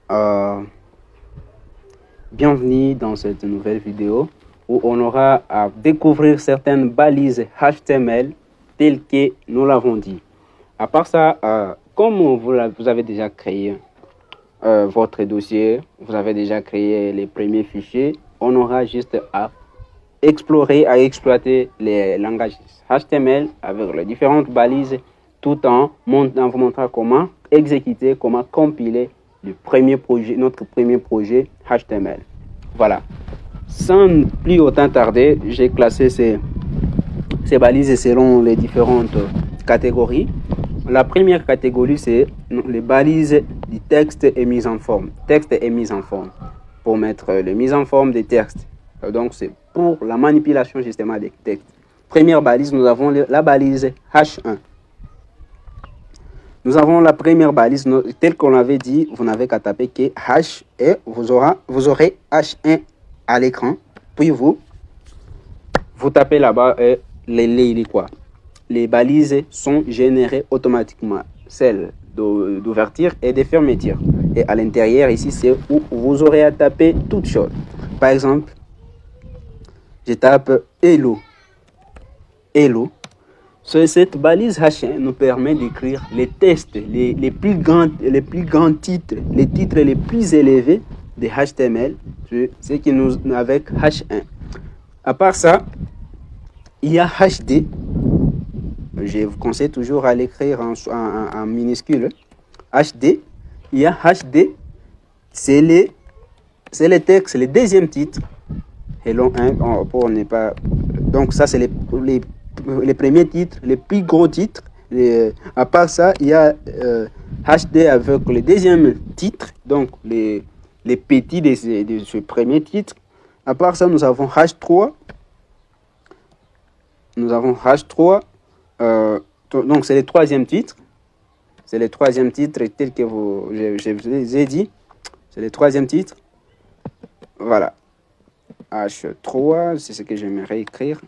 Euh, Bienvenue dans cette nouvelle vidéo où on aura à découvrir certaines balises HTML telles que nous l'avons dit. À part ça, comme vous avez déjà créé votre dossier, vous avez déjà créé les premiers fichiers, on aura juste à explorer, à exploiter les langages HTML avec les différentes balises tout en vous montrant comment exécuter, comment compiler notre premier projet HTML. Voilà. Sans plus autant tarder, j'ai classé ces balises selon les différentes catégories. La première catégorie, c'est les balises du texte et mise en forme. Texte et mise en forme. Pour mettre les mises en forme des textes. Donc, c'est pour la manipulation justement des textes. Première balise, nous avons la balise H1. Nous avons la première balise, telle qu'on l'avait dit, vous n'avez qu'à taper que H et vous aurez H1 à l'écran. Puis vous tapez là-bas et les balises sont générées automatiquement. Celles d'ouverture et de fermeture. Et à l'intérieur, ici, c'est où vous aurez à taper toutes choses. Par exemple, je tape Hello. Hello. Cette balise H1 nous permet d'écrire les textes, les plus grands titres, les titres les plus élevés de HTML, ce qui nous avec H1. À part ça, il y a HD. Je vous conseille toujours à l'écrire en minuscule. HD. Il y a HD. C'est les textes, les deuxièmes titres. Hello 1 pour ne pas. Donc ça c'est les premiers titres, les plus gros titres. À part ça, il y a HD avec le deuxième titre, donc les petits de ce premier titre. À part ça, nous avons H3. Nous avons H3. Donc, c'est le troisième titre. C'est le troisième titre tel que je vous ai dit. C'est le troisième titre. Voilà. H3, c'est ce que j'aimerais écrire.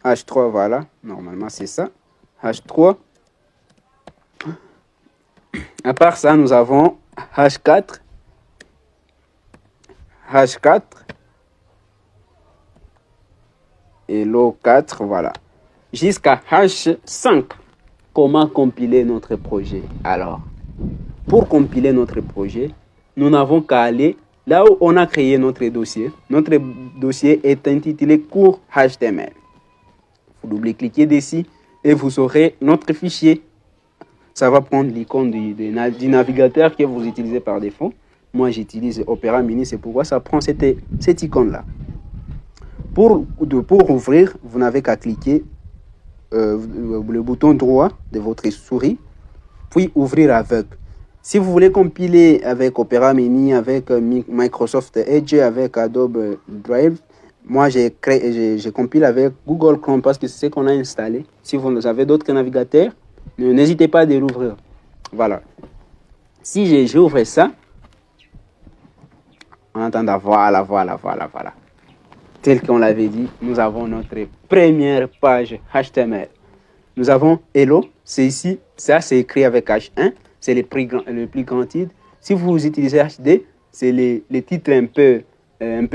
H3, voilà. Normalement, c'est ça. H3. À part ça, nous avons H4. H4. Et l'O4, voilà. Jusqu'à H5. Comment compiler notre projet? Alors, pour compiler notre projet, nous n'avons qu'à aller là où on a créé notre dossier. Notre dossier est intitulé cours HTML. Vous double-cliquez dessus et vous aurez notre fichier. Ça va prendre l'icône du navigateur que vous utilisez par défaut. Moi, j'utilise Opera Mini, c'est pourquoi ça prend cette icône-là. Pour ouvrir, vous n'avez qu'à cliquer le bouton droit de votre souris, puis ouvrir avec. Si vous voulez compiler avec Opera Mini, avec Microsoft Edge, avec Adobe Drive, moi je compile avec Google Chrome parce que c'est ce qu'on a installé. Si vous avez d'autres navigateurs, n'hésitez pas à l'ouvrir. Voilà. Si j'ouvre ça, en attendant, voilà. Tel qu'on l'avait dit, nous avons notre première page HTML. Nous avons Hello, c'est ici, ça c'est écrit avec H1, c'est le plus grand titre. Si vous utilisez HD, c'est les titres un peu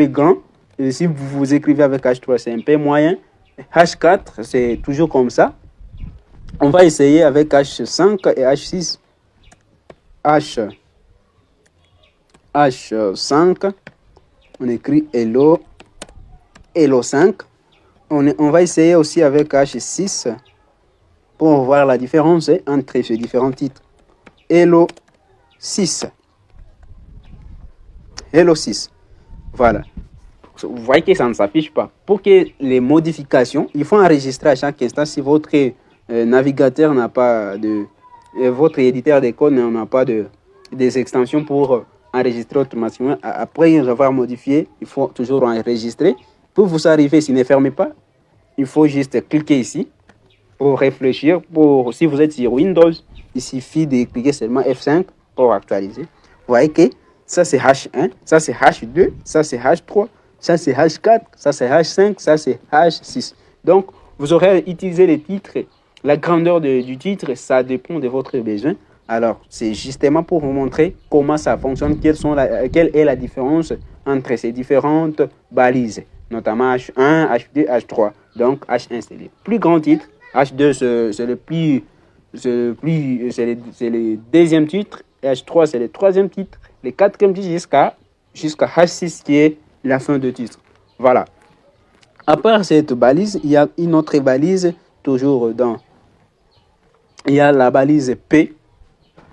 grands. Et si vous écrivez avec H3, c'est un peu moyen. H4, c'est toujours comme ça. On va essayer avec H5 et H6. H5, on écrit Hello. Hello 5. On va essayer aussi avec H6 pour voir la différence entre ces différents titres. Hello 6. Hello 6. Voilà. Vous voyez que ça ne s'affiche pas. Pour que les modifications, il faut enregistrer à chaque instant si votre navigateur n'a pas votre éditeur de code n'a pas des extensions pour enregistrer automatiquement. Après avoir modifié, il faut toujours enregistrer. Pour vous arriver, s'il ne ferme pas, il faut juste cliquer ici pour réfléchir. Si vous êtes sur Windows, il suffit de cliquer seulement F5 pour actualiser. Vous voyez que ça c'est H1, ça c'est H2, ça c'est H3, ça c'est H4, ça c'est H5, ça c'est H6. Donc, vous aurez utilisé les titres. La grandeur du titre, ça dépend de votre besoin. Alors, c'est justement pour vous montrer comment ça fonctionne, quelle est la différence entre ces différentes balises, notamment H1, H2, H3. Donc, H1, c'est le plus grand titre. H2, c'est le deuxième titre. Et H3, c'est le troisième titre. Le quatrième titre jusqu'à H6, qui est la fin de titre. Voilà. À part cette balise, il y a une autre balise, toujours dans... Il y a la balise P.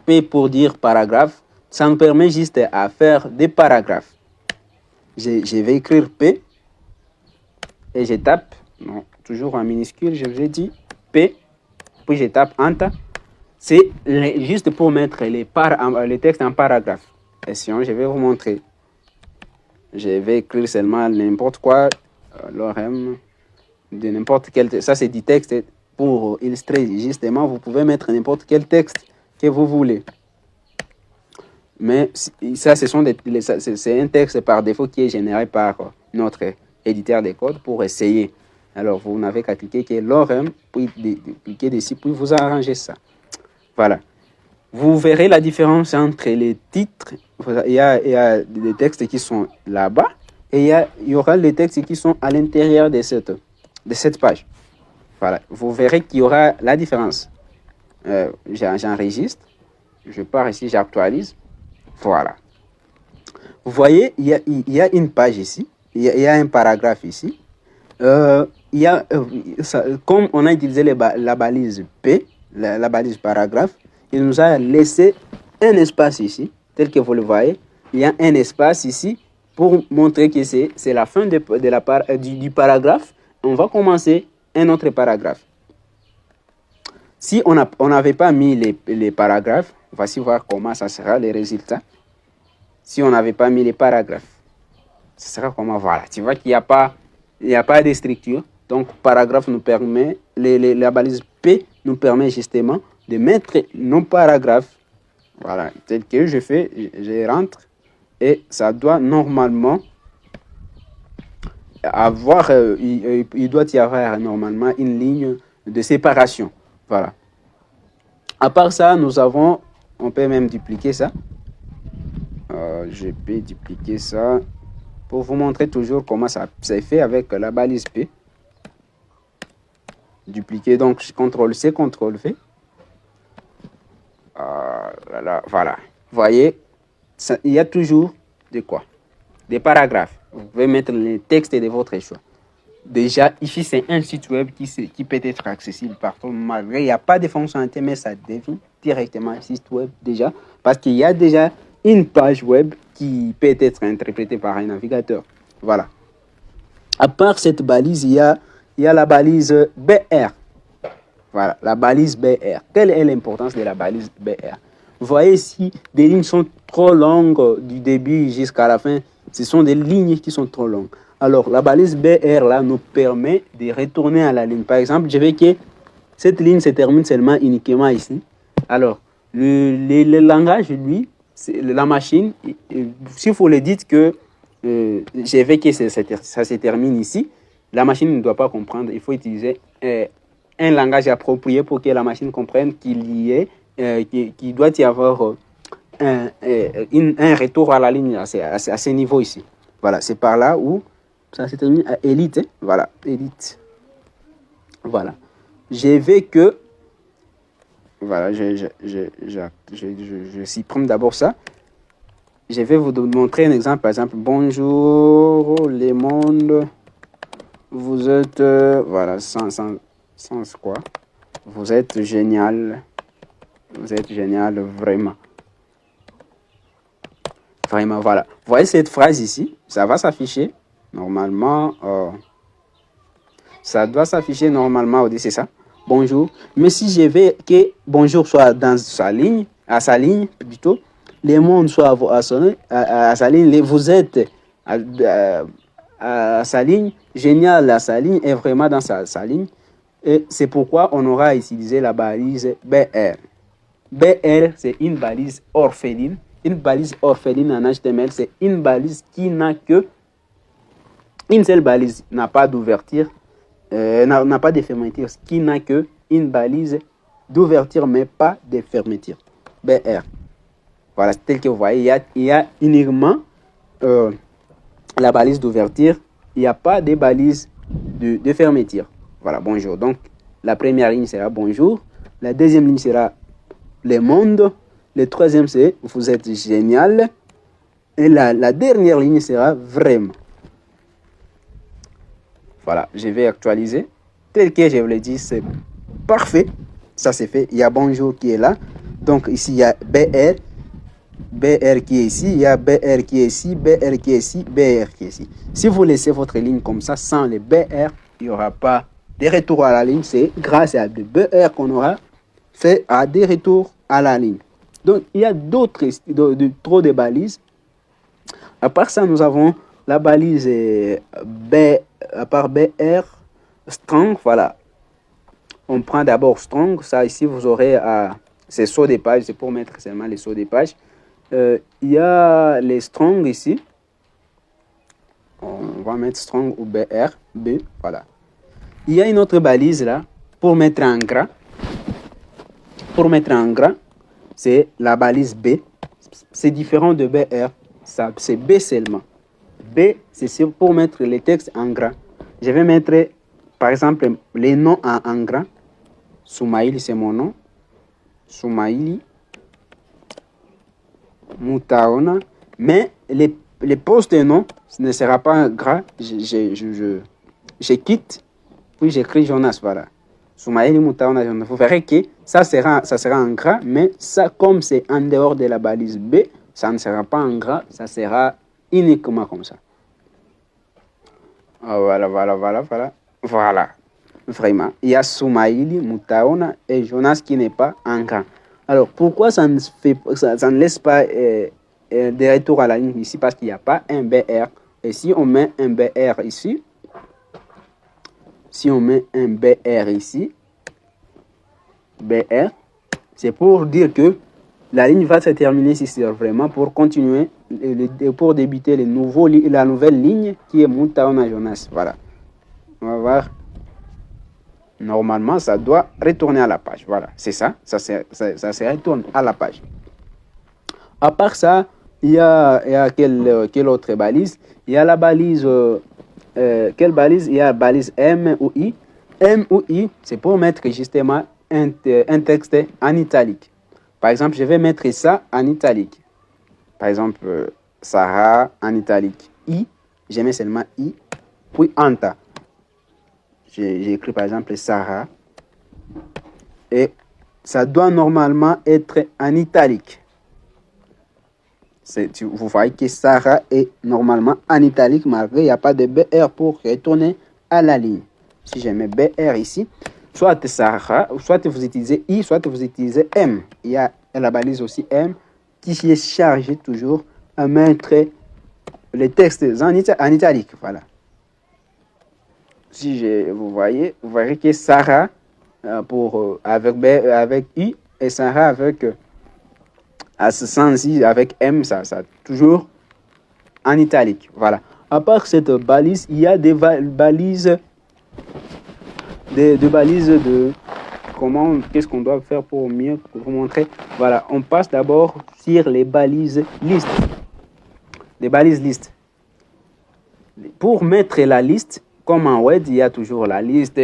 P pour dire paragraphe. Ça nous permet juste à faire des paragraphes. Je vais écrire P. Et je tape, non, toujours en minuscule, je vous ai dit P. Puis je tape Enter. C'est juste pour mettre les textes en paragraphe. Et sinon, je vais vous montrer. Je vais écrire seulement n'importe quoi. L'ORM de n'importe quel. Ça, c'est du texte pour illustrer justement. Vous pouvez mettre n'importe quel texte que vous voulez. Mais ça, c'est un texte par défaut qui est généré par notre éditeur de code pour essayer. Alors, vous n'avez qu'à cliquer que l'ORM, puis cliquer dessus, puis vous arrangez ça. Voilà. Vous verrez la différence entre les titres. Il y a des textes qui sont là-bas et il y aura les textes qui sont à l'intérieur de cette page. Voilà. Vous verrez qu'il y aura la différence. J'enregistre. Je pars ici, j'actualise. Voilà. Vous voyez, il y a une page ici. Il y a un paragraphe ici. Comme on a utilisé la balise P, la balise paragraphe, il nous a laissé un espace ici, tel que vous le voyez. Il y a un espace ici pour montrer que c'est la fin du paragraphe. On va commencer un autre paragraphe. Si on n'avait pas mis les paragraphes, voici voir comment ça sera les résultats. Si on n'avait pas mis les paragraphes, ça sera comment? Voilà, tu vois qu'il n'y a pas de structure. Donc, paragraphe nous permet, la balise P nous permet justement de mettre nos paragraphes. Voilà, tel que je fais, je rentre et ça doit normalement avoir, il doit y avoir normalement une ligne de séparation. Voilà. À part ça, on peut même dupliquer ça. Je peux dupliquer ça pour vous montrer toujours comment ça s'est fait avec la balise P. Dupliquer, donc CTRL-C, CTRL-V. Voilà. Vous voyez, il y a toujours des paragraphes. Vous pouvez mettre les textes de votre choix. Déjà, ici, c'est un site web qui peut être accessible partout. Malgré, il n'y a pas de fonctionnalité, mais ça devient directement un site web déjà. Parce qu'il y a déjà une page web qui peut être interprétée par un navigateur. Voilà. À part cette balise, il y a la balise BR. Voilà, la balise BR. Quelle est l'importance de la balise BR? Vous voyez ici, des lignes sont trop longues du début jusqu'à la fin. Ce sont des lignes qui sont trop longues. Alors, la balise BR là nous permet de retourner à la ligne. Par exemple, je veux que cette ligne se termine seulement uniquement ici. Alors, le langage, lui, la machine, si vous le dites que je veux que ça se termine ici, la machine ne doit pas comprendre. Il faut utiliser un langage approprié pour que la machine comprenne qu'il doit y avoir un retour à la ligne à ce niveau ici. Voilà, c'est par là où ça se termine à élite. Hein? Voilà, élite. Voilà. Je vais que... Voilà, je supprime d'abord ça. Je vais vous montrer un exemple. Par exemple, bonjour les mondes. Vous êtes... voilà, sans quoi. Vous êtes génial. Vous êtes génial, vraiment. Vraiment, voilà. Vous voyez cette phrase ici? Ça va s'afficher. Normalement, ça doit s'afficher normalement au-dessus, c'est ça. Bonjour. Mais si je veux que bonjour soit dans sa ligne, à sa ligne plutôt, les mondes soient à sa ligne, vous êtes à sa ligne, génial à sa ligne et vraiment dans sa ligne. Et c'est pourquoi on aura utilisé la balise BR. BR, c'est une balise orpheline. Une balise orpheline en HTML, c'est une balise qui n'a que une seule balise, n'a pas d'ouverture, n'a pas de fermeture, qui n'a que une balise d'ouverture, mais pas de fermeture. BR. Voilà, tel que vous voyez, il y a uniquement la balise d'ouverture. Il n'y a pas de balise de fermeture. Voilà, bonjour. Donc, la première ligne sera bonjour. La deuxième ligne sera le monde. Le troisième, c'est vous êtes génial. Et la dernière ligne sera vraiment. Voilà, je vais actualiser. Tel que je vous l'ai dit, c'est parfait. Ça, c'est fait. Il y a bonjour qui est là. Donc, ici, il y a BR. BR qui est ici. Il y a BR qui est ici. BR qui est ici. BR qui est ici. Si vous laissez votre ligne comme ça, sans les BR, il n'y aura pas de retour à la ligne. C'est grâce à des BR qu'on aura fait à des retours à la ligne. Donc, il y a d'autres, trop de balises. À part ça, nous avons la balise B, à part BR, strong, voilà. On prend d'abord strong. Ça, ici, vous aurez ces sauts des pages. C'est pour mettre seulement les sauts des pages. Il y a les strong ici. On va mettre strong ou BR, B, voilà. Il y a une autre balise là pour mettre en gras. Pour mettre en gras, c'est la balise B. C'est différent de BR. C'est B seulement. B, c'est pour mettre les textes en gras. Je vais mettre, par exemple, les noms en gras. Soumaïli, c'est mon nom. Soumaïli. Moutaona. Mais les postes de nom ne sera pas gras. Je quitte. Puis j'écris Jonas. Voilà. Soumaïli, Moutaona, Jonas. Vous verrez que ça sera en gras. Mais ça, comme c'est en dehors de la balise B, ça ne sera pas en gras. Ça sera uniquement comme ça. Voilà. Vraiment. Il y a Soumaïli, Moutaona et Jonas qui n'est pas en gras. Alors, pourquoi ça ne laisse pas des retours à la ligne ici? Parce qu'il n'y a pas un BR. Et si on met un BR ici, BR, c'est pour dire que la ligne va se terminer ici, c'est vraiment pour continuer, pour débuter la nouvelle ligne qui est Moutaona Jonas. Voilà. On va voir. Normalement, ça doit retourner à la page. Voilà, c'est ça. Ça se retourne à la page. À part ça, il y a quelle autre balise? Il y a la balise... quelle balise? Il y a la balise M ou I. M ou I, c'est pour mettre justement un texte en italique. Par exemple, je vais mettre ça en italique. Par exemple, Sarah en italique. I, je mets seulement I. Puis Anta. J'ai écrit par exemple Sarah. Et ça doit normalement être en italique. Vous voyez que Sarah est normalement en italique, malgré il n'y a pas de BR pour retourner à la ligne. Si je mets BR ici, soit Sarah, soit vous utilisez I, soit vous utilisez M. Il y a la balise aussi M qui est chargée toujours à mettre les textes en italique. Voilà. Si vous verrez que Sarah avec I et Sarah avec à ce sens-ci avec M, ça toujours en italique. Voilà. À part cette balise, il y a des balises de comment, qu'est-ce qu'on doit faire pour mieux vous montrer. Voilà, on passe d'abord sur les balises liste. Des balises liste. Pour mettre la liste, comme en Word, il y a toujours la liste,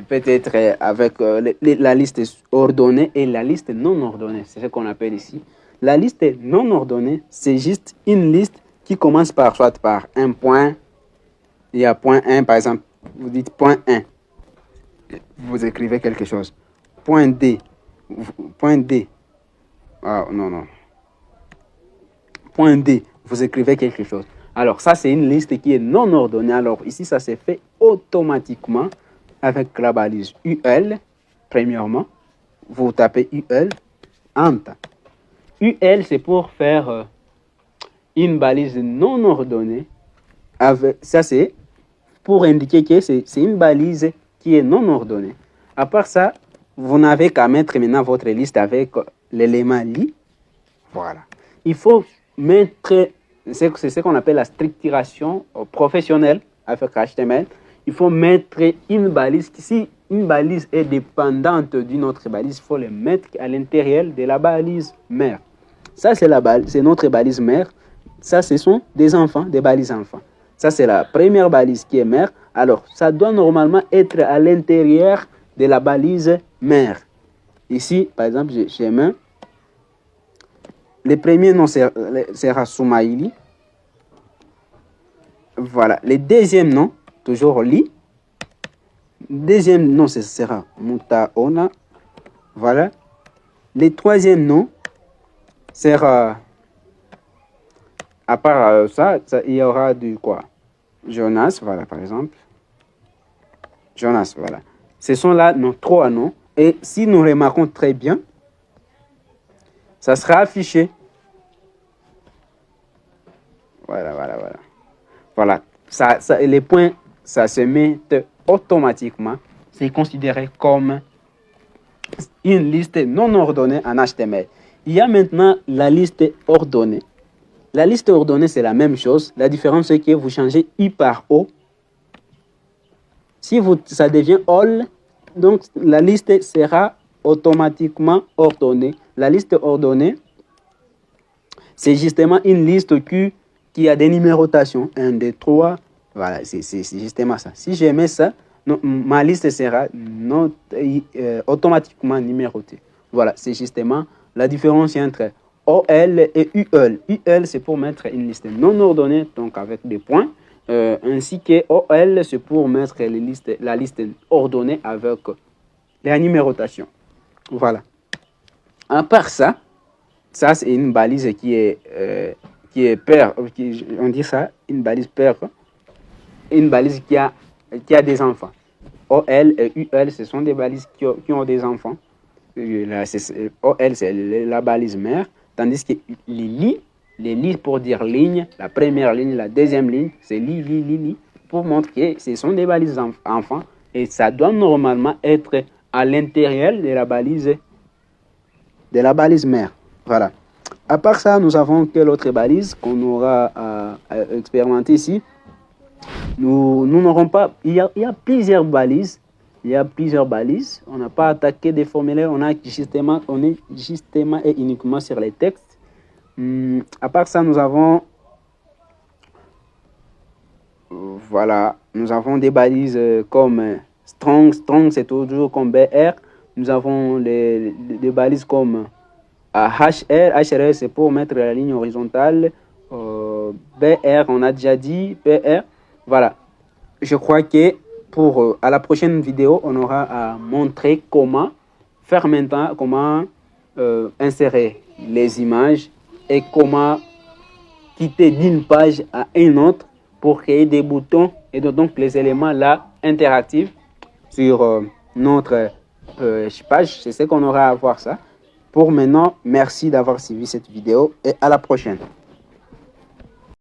peut-être avec la liste ordonnée et la liste non ordonnée. C'est ce qu'on appelle ici. La liste non ordonnée, c'est juste une liste qui commence soit par un point. Il y a point 1, par exemple. Vous dites point 1. Vous écrivez quelque chose. Point D. Point D. Ah, non. Point D. Vous écrivez quelque chose. Alors, ça, c'est une liste qui est non ordonnée. Alors, ici, ça s'est fait automatiquement avec la balise UL. Premièrement, vous tapez UL, Enter. UL, c'est pour faire une balise non ordonnée. Ça, c'est pour indiquer que c'est une balise qui est non ordonnée. À part ça, vous n'avez qu'à mettre maintenant votre liste avec l'élément li. Voilà. Il faut mettre... C'est ce qu'on appelle la structuration professionnelle avec HTML. il faut mettre une balise. Si une balise est dépendante d'une autre balise, il faut le mettre à l'intérieur de la balise mère. Ça, c'est notre balise mère. Ça, ce sont des enfants, des balises enfants. Ça, c'est la première balise qui est mère. Alors, ça doit normalement être à l'intérieur de la balise mère. Ici, par exemple, j'ai mis le premier nom sera Soumaïli. Voilà. Le deuxième nom, toujours Li. Deuxième nom, ce sera Mutaona. Voilà. Le troisième nom sera, à part ça, il y aura du quoi? Jonas, voilà, par exemple. Jonas, voilà. Ce sont là nos trois noms. Et si nous remarquons très bien, ça sera affiché. Voilà. Voilà. Les points, ça se met automatiquement. C'est considéré comme une liste non ordonnée en HTML. Il y a maintenant la liste ordonnée. La liste ordonnée, c'est la même chose. La différence, c'est que vous changez I par O. Si ça devient all, donc la liste sera automatiquement ordonnée. La liste ordonnée, c'est justement une liste qui a des numérotations. 1, 2, 3. Voilà, c'est justement ça. Si je mets ça, ma liste sera automatiquement numérotée. Voilà, c'est justement la différence entre OL et UL. UL, c'est pour mettre une liste non ordonnée, donc avec des points. Ainsi que OL, c'est pour mettre la liste ordonnée avec la numérotation. Voilà. À part ça, ça c'est une balise qui est paire. On dit ça, une balise paire. Une balise qui a des enfants. OL et UL, ce sont des balises qui ont des enfants. OL, c'est la balise mère. Tandis que les lits pour dire ligne, la première ligne, la deuxième ligne, c'est li, pour montrer que ce sont des balises enfants et ça doit normalement être à l'intérieur de la balise mère. Voilà. À part ça, nous avons quelle autre balise qu'on aura à expérimenter ici? Nous n'aurons pas. Il y a plusieurs balises. On n'a pas attaqué des formulaires. On est justement et uniquement sur les textes. À part ça, nous avons. Voilà. Nous avons des balises comme strong. Strong, c'est toujours comme BR. Nous avons des balises comme HR. HR, c'est pour mettre la ligne horizontale. BR, on a déjà dit. BR. Voilà. Je crois que à la prochaine vidéo, on aura à montrer comment faire maintenant, comment insérer les images et comment quitter d'une page à une autre pour créer des boutons et donc les éléments là interactifs sur notre page. C'est ce qu'on aura à voir ça. Pour maintenant, merci d'avoir suivi cette vidéo et à la prochaine.